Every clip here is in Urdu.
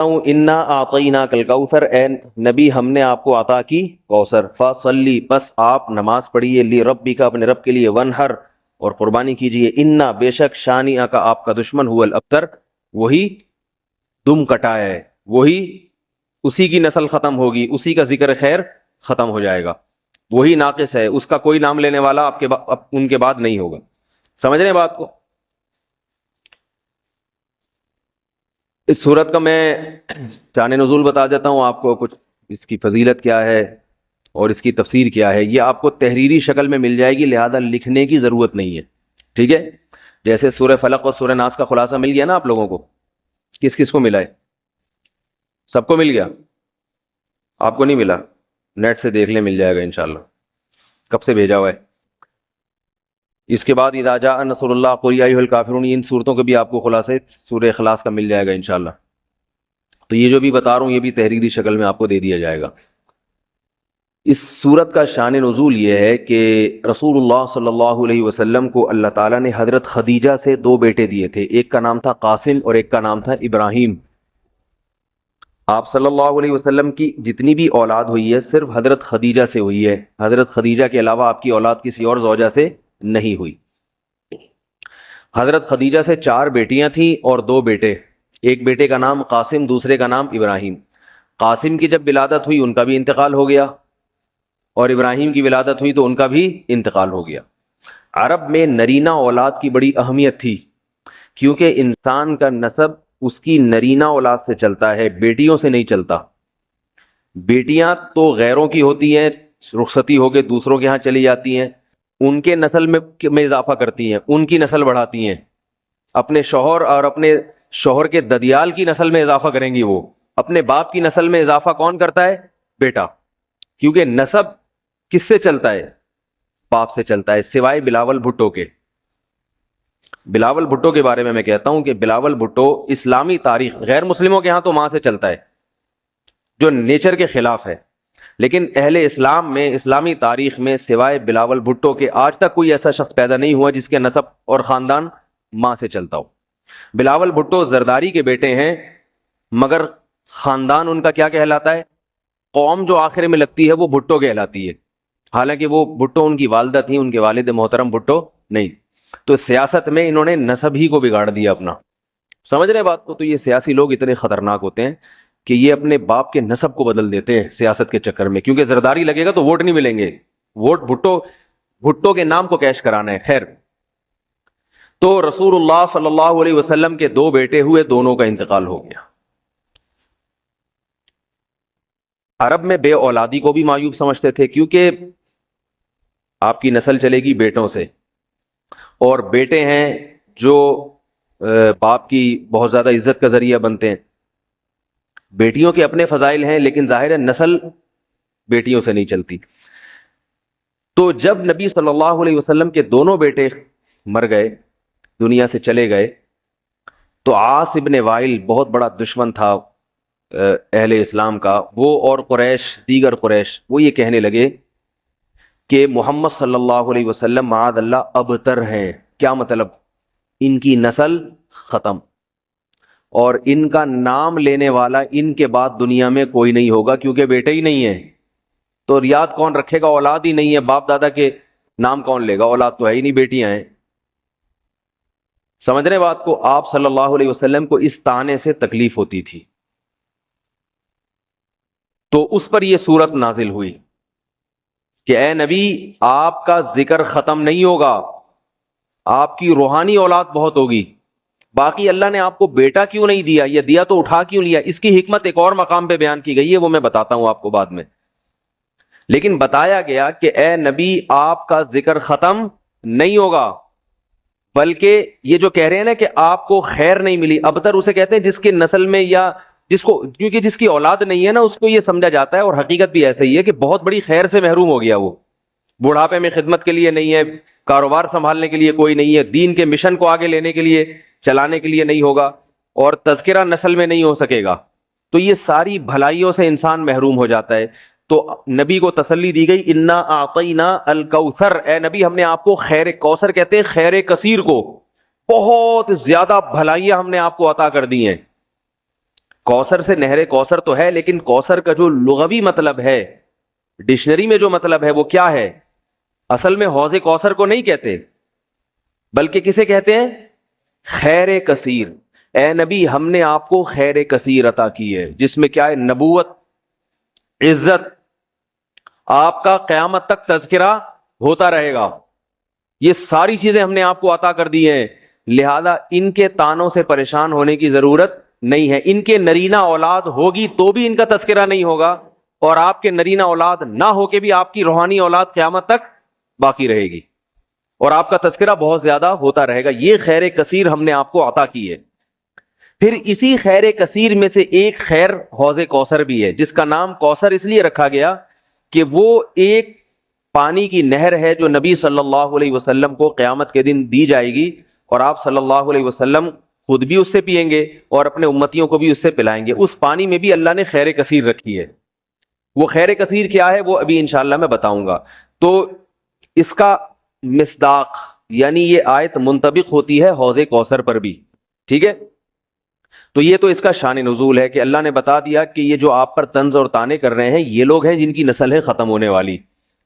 انا اعطیناک الکوثر، اے نبی ہم نے آپ کو عطا کی کوثر، فصلی بس آپ نماز پڑھیے، لربک اپنے رب کے لیے، ونہر اور قربانی کیجیے، انا بے شک شانئ کا آپ کا دشمن، هو الابتر وہی دم کٹایا ہے، وہی اسی کی نسل ختم ہوگی، اسی کا ذکر خیر ختم ہو جائے گا، وہی ناقص ہے، اس کا کوئی نام لینے والا آپ کے ان کے بعد نہیں ہوگا۔ سمجھ رہے ہیں بات کو؟ اس صورت کا میں شان نزول بتا دیتا ہوں آپ کو، کچھ اس کی فضیلت کیا ہے اور اس کی تفسیر کیا ہے، یہ آپ کو تحریری شکل میں مل جائے گی، لہذا لکھنے کی ضرورت نہیں ہے، ٹھیک ہے؟ جیسے سورہ فلق اور سورہ ناس کا خلاصہ مل گیا نا آپ لوگوں کو، کس کس کو ملا ہے؟ سب کو مل گیا؟ آپ کو نہیں ملا؟ نیٹ سے دیکھ لیں، مل جائے گا انشاءاللہ۔ کب سے بھیجا ہوا ہے؟ اس کے بعد اذا جاء نصر اللہ قل یا ایھا الکافرون، ان صورتوں کے بھی آپ کو خلاصے سورہ اخلاص کا مل جائے گا انشاءاللہ۔ تو یہ جو بھی بتا رہا ہوں یہ بھی تحریری شکل میں آپ کو دے دیا جائے گا۔ اس صورت کا شان نزول یہ ہے کہ رسول اللہ صلی اللہ علیہ وسلم کو اللہ تعالیٰ نے حضرت خدیجہ سے دو بیٹے دیے تھے، ایک کا نام تھا قاسم اور ایک کا نام تھا ابراہیم۔ آپ صلی اللہ علیہ وسلم کی جتنی بھی اولاد ہوئی ہے صرف حضرت خدیجہ سے ہوئی ہے، حضرت خدیجہ کے علاوہ آپ کی اولاد کسی اور زوجہ سے نہیں ہوئی۔ حضرت خدیجہ سے 4 بیٹیاں تھیں اور 2 بیٹے، ایک بیٹے کا نام قاسم، دوسرے کا نام ابراہیم۔ قاسم کی جب ولادت ہوئی ان کا بھی انتقال ہو گیا، اور ابراہیم کی ولادت ہوئی تو ان کا بھی انتقال ہو گیا۔ عرب میں نرینہ اولاد کی بڑی اہمیت تھی، کیونکہ انسان کا نسب اس کی نرینہ اولاد سے چلتا ہے، بیٹیوں سے نہیں چلتا۔ بیٹیاں تو غیروں کی ہوتی ہیں، رخصتی ہو کے دوسروں کے ہاں چلی جاتی ہیں، ان کے نسل میں اضافہ کرتی ہیں، ان کی نسل بڑھاتی ہیں، اپنے شوہر اور اپنے شوہر کے ددیال کی نسل میں اضافہ کریں گی، وہ اپنے باپ کی نسل میں اضافہ کون کرتا ہے؟ بیٹا، کیونکہ نسب کس سے چلتا ہے؟ باپ سے چلتا ہے، سوائے بلاول بھٹو کے۔ بلاول بھٹو کے بارے میں کہتا ہوں کہ بلاول بھٹو اسلامی تاریخ، غیر مسلموں کے ہاں تو ماں سے چلتا ہے جو نیچر کے خلاف ہے، لیکن اہل اسلام میں، اسلامی تاریخ میں سوائے بلاول بھٹو کے آج تک کوئی ایسا شخص پیدا نہیں ہوا جس کے نسب اور خاندان ماں سے چلتا ہو۔ بلاول بھٹو زرداری کے بیٹے ہیں، مگر خاندان ان کا کیا کہلاتا ہے؟ قوم جو آخر میں لگتی ہے وہ بھٹو کہلاتی ہے، حالانکہ وہ بھٹو ان کی والدہ تھیں، ان کے والد محترم بھٹو نہیں۔ تو سیاست میں انہوں نے نسب ہی کو بگاڑ دیا اپنا، سمجھ رہے بات کو؟ تو یہ سیاسی لوگ اتنے خطرناک ہوتے ہیں کہ یہ اپنے باپ کے نسب کو بدل دیتے ہیں سیاست کے چکر میں، کیونکہ زرداری لگے گا تو ووٹ نہیں ملیں گے، ووٹ بھٹو کے نام کو کیش کرانا ہے۔ خیر، تو رسول اللہ صلی اللہ علیہ وسلم کے 2 بیٹے ہوئے، دونوں کا انتقال ہو گیا۔ عرب میں بے اولادی کو بھی معیوب سمجھتے تھے، کیونکہ آپ کی نسل چلے گی بیٹوں سے، اور بیٹے ہیں جو باپ کی بہت زیادہ عزت کا ذریعہ بنتے ہیں۔ بیٹیوں کے اپنے فضائل ہیں، لیکن ظاہر ہے نسل بیٹیوں سے نہیں چلتی۔ تو جب نبی صلی اللہ علیہ وسلم کے دونوں بیٹے مر گئے، دنیا سے چلے گئے، تو عاص ابن وائل بہت بڑا دشمن تھا اہل اسلام کا، وہ اور قریش، دیگر قریش، وہ یہ کہنے لگے کہ محمد صلی اللہ علیہ وسلم معاذ اللہ ابتر ہیں۔ کیا مطلب؟ ان کی نسل ختم، اور ان کا نام لینے والا ان کے بعد دنیا میں کوئی نہیں ہوگا، کیونکہ بیٹے ہی نہیں ہیں، تو ریاض کون رکھے گا؟ اولاد ہی نہیں ہے، باپ دادا کے نام کون لے گا؟ اولاد تو ہے ہی نہیں، بیٹیاں ہیں۔ سمجھ رہے بات کو؟ آپ صلی اللہ علیہ وسلم کو اس طعنے سے تکلیف ہوتی تھی، تو اس پر یہ صورت نازل ہوئی کہ اے نبی، آپ کا ذکر ختم نہیں ہوگا، آپ کی روحانی اولاد بہت ہوگی۔ باقی اللہ نے آپ کو بیٹا کیوں نہیں دیا، یہ دیا تو اٹھا کیوں لیا، اس کی حکمت ایک اور مقام پہ بیان کی گئی ہے، وہ میں بتاتا ہوں آپ کو بعد میں۔ لیکن بتایا گیا کہ اے نبی، آپ کا ذکر ختم نہیں ہوگا، بلکہ یہ جو کہہ رہے ہیں نا کہ آپ کو خیر نہیں ملی، ابتر اسے کہتے ہیں جس کے نسل میں، یا جس کو، کیونکہ جس کی اولاد نہیں ہے نا اس کو یہ سمجھا جاتا ہے، اور حقیقت بھی ایسا ہی ہے کہ بہت بڑی خیر سے محروم ہو گیا، وہ بڑھاپے میں خدمت کے لیے نہیں ہے، کاروبار سنبھالنے کے لیے کوئی نہیں ہے، دین کے مشن کو آگے لینے کے لیے، چلانے کے لیے نہیں ہوگا، اور تذکرہ نسل میں نہیں ہو سکے گا، تو یہ ساری بھلائیوں سے انسان محروم ہو جاتا ہے۔ تو نبی کو تسلی دی گئی، انا اعطینا الکوثر، اے نبی ہم نے آپ کو خیر، کوثر کہتے ہیں خیر کثیر کو، بہت زیادہ بھلائیاں ہم نے آپ کو عطا کر دی ہیں۔ کوثر سے نہر کوثر تو ہے، لیکن کوثر کا جو لغوی مطلب ہے، ڈکشنری میں جو مطلب ہے وہ کیا ہے؟ اصل میں حوض کوثر کو نہیں کہتے، بلکہ کسے کہتے ہیں؟ خیر کثیر۔ اے نبی، ہم نے آپ کو خیر کثیر عطا کی ہے، جس میں کیا ہے؟ نبوت، عزت، آپ کا قیامت تک تذکرہ ہوتا رہے گا، یہ ساری چیزیں ہم نے آپ کو عطا کر دی ہیں، لہذا ان کے تانوں سے پریشان ہونے کی ضرورت نہیں ہے۔ ان کے نرینہ اولاد ہوگی تو بھی ان کا تذکرہ نہیں ہوگا، اور آپ کے نرینہ اولاد نہ ہو کے بھی آپ کی روحانی اولاد قیامت تک باقی رہے گی، اور آپ کا تذکرہ بہت زیادہ ہوتا رہے گا۔ یہ خیر کثیر ہم نے آپ کو عطا کی ہے۔ پھر اسی خیر کثیر میں سے ایک خیر حوض کوثر بھی ہے، جس کا نام کوثر اس لیے رکھا گیا کہ وہ ایک پانی کی نہر ہے جو نبی صلی اللہ علیہ وسلم کو قیامت کے دن دی جائے گی، اور آپ صلی اللہ علیہ وسلم خود بھی اس سے پئیں گے اور اپنے امتیوں کو بھی اس سے پلائیں گے۔ اس پانی میں بھی اللہ نے خیر کثیر رکھی ہے۔ وہ خیر کثیر کیا ہے وہ ابھی انشاءاللہ میں بتاؤں گا۔ تو اس کا مصداق یعنی یہ آیت منطبق ہوتی ہے حوض کوثر پر بھی، ٹھیک ہے؟ تو یہ تو اس کا شان نزول ہے کہ اللہ نے بتا دیا کہ یہ جو آپ پر طنز اور طعنے کر رہے ہیں، یہ لوگ ہیں جن کی نسل ہے ختم ہونے والی،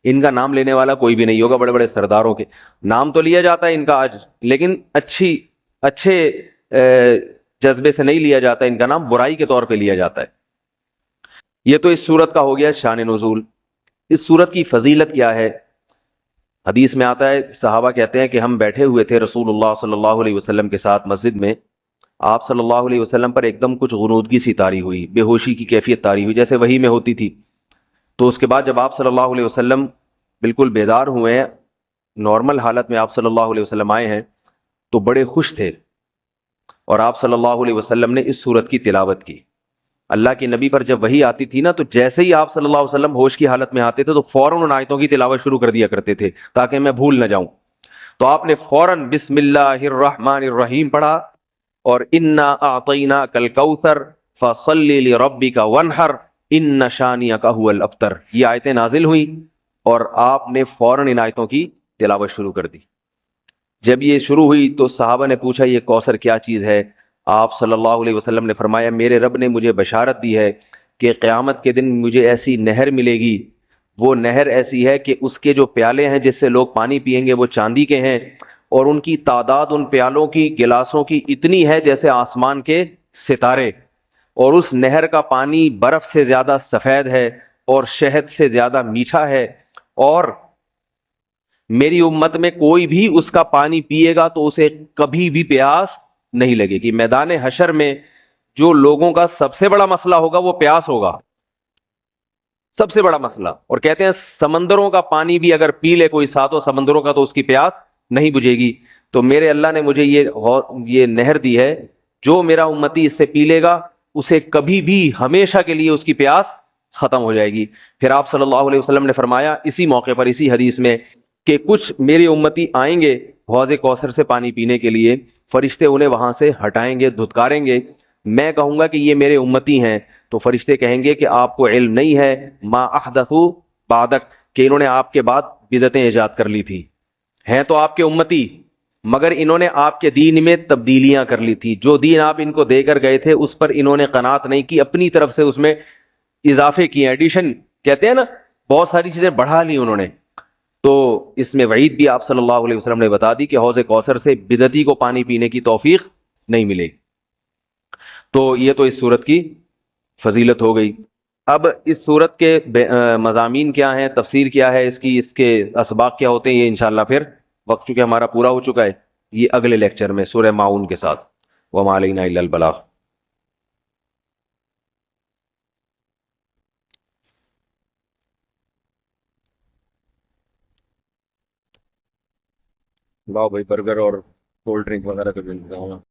ان کا نام لینے والا کوئی بھی نہیں ہوگا۔ بڑے بڑے سرداروں کے نام تو لیا جاتا ہے ان کا آج، لیکن اچھے جذبے سے نہیں لیا جاتا، ان کا نام برائی کے طور پہ لیا جاتا ہے۔ یہ تو اس صورت کا ہو گیا شان نزول۔ اس صورت کی فضیلت کیا ہے؟ حدیث میں آتا ہے، صحابہ کہتے ہیں کہ ہم بیٹھے ہوئے تھے رسول اللہ صلی اللہ علیہ وسلم کے ساتھ مسجد میں، آپ صلی اللہ علیہ وسلم پر ایک دم کچھ غنودگی سی طاری ہوئی، بے ہوشی کی کیفیت طاری ہوئی جیسے وحی میں ہوتی تھی۔ تو اس کے بعد جب آپ صلی اللہ علیہ وسلم بالکل بیدار ہوئے ہیں، نارمل حالت میں آپ صلی اللہ علیہ وسلم آئے ہیں، تو بڑے خوش تھے، اور آپ صلی اللہ علیہ وسلم نے اس سورت کی تلاوت کی۔ اللہ کے نبی پر جب وحی آتی تھی نا، تو جیسے ہی آپ صلی اللہ علیہ وسلم ہوش کی حالت میں آتے تھے تو فوراً ان آیتوں کی تلاوت شروع کر دیا کرتے تھے تاکہ میں بھول نہ جاؤں۔ تو آپ نے فوراً بسم اللہ الرحمن الرحیم پڑھا، اور انا اعطیناک الکوثر فصل لربک وانحر ان شانئک هو الابتر، یہ آیتیں نازل ہوئیں اور آپ نے فوراً ان آیتوں کی تلاوت شروع کر دی۔ جب یہ شروع ہوئی تو صحابہ نے پوچھا یہ کوثر کیا چیز ہے؟ آپ صلی اللہ علیہ وسلم نے فرمایا میرے رب نے مجھے بشارت دی ہے کہ قیامت کے دن مجھے ایسی نہر ملے گی، وہ نہر ایسی ہے کہ اس کے جو پیالے ہیں جس سے لوگ پانی پئیں گے وہ چاندی کے ہیں، اور ان کی تعداد ان پیالوں کی، گلاسوں کی اتنی ہے جیسے آسمان کے ستارے، اور اس نہر کا پانی برف سے زیادہ سفید ہے اور شہد سے زیادہ میٹھا ہے، اور میری امت میں کوئی بھی اس کا پانی پیے گا تو اسے کبھی بھی پیاس نہیں لگے گی۔ میدان حشر میں جو لوگوں کا سب سے بڑا مسئلہ ہوگا وہ پیاس ہوگا، سب سے بڑا مسئلہ۔ اور کہتے ہیں سمندروں کا پانی بھی اگر پی لے کوئی ساتوں سمندروں کا تو اس کی پیاس نہیں بجھے گی۔ تو میرے اللہ نے مجھے یہ نہر دی ہے، جو میرا امتی اس سے پی لے گا اسے کبھی بھی ہمیشہ کے لیے اس کی پیاس ختم ہو جائے گی۔ پھر آپ صلی اللہ علیہ وسلم نے فرمایا اسی موقع پر، اسی حدیث میں، کہ کچھ میری امتی آئیں گے حوض کوثر سے پانی پینے کے لیے، فرشتے انہیں وہاں سے ہٹائیں گے، دھتکاریں گے، میں کہوں گا کہ یہ میرے امتی ہیں، تو فرشتے کہیں گے کہ آپ کو علم نہیں ہے ما احدثوا بعدک، کہ انہوں نے آپ کے بعد بدعتیں ایجاد کر لی تھی، ہیں تو آپ کے امتی مگر انہوں نے آپ کے دین میں تبدیلیاں کر لی تھی، جو دین آپ ان کو دے کر گئے تھے اس پر انہوں نے قناعت نہیں کی، اپنی طرف سے اس میں اضافے کیے، ایڈیشن کہتے ہیں نا، بہت ساری چیزیں بڑھا لی انہوں نے۔ تو اس میں وعید بھی آپ صلی اللہ علیہ وسلم نے بتا دی کہ حوض کوثر سے بدعتی کو پانی پینے کی توفیق نہیں ملے گی۔ تو یہ تو اس صورت کی فضیلت ہو گئی۔ اب اس صورت کے مضامین کیا ہیں، تفسیر کیا ہے اس کی، اس کے اسباق کیا ہوتے ہیں، یہ انشاءاللہ پھر وقت چونکہ ہمارا پورا ہو چکا ہے، یہ اگلے لیکچر میں سورہ ماؤن کے ساتھ۔ وما علینا الا البلاغ۔ لاؤ بھائی برگر اور کولڈ ڈرنک وغیرہ کا بھی انتظام ہے۔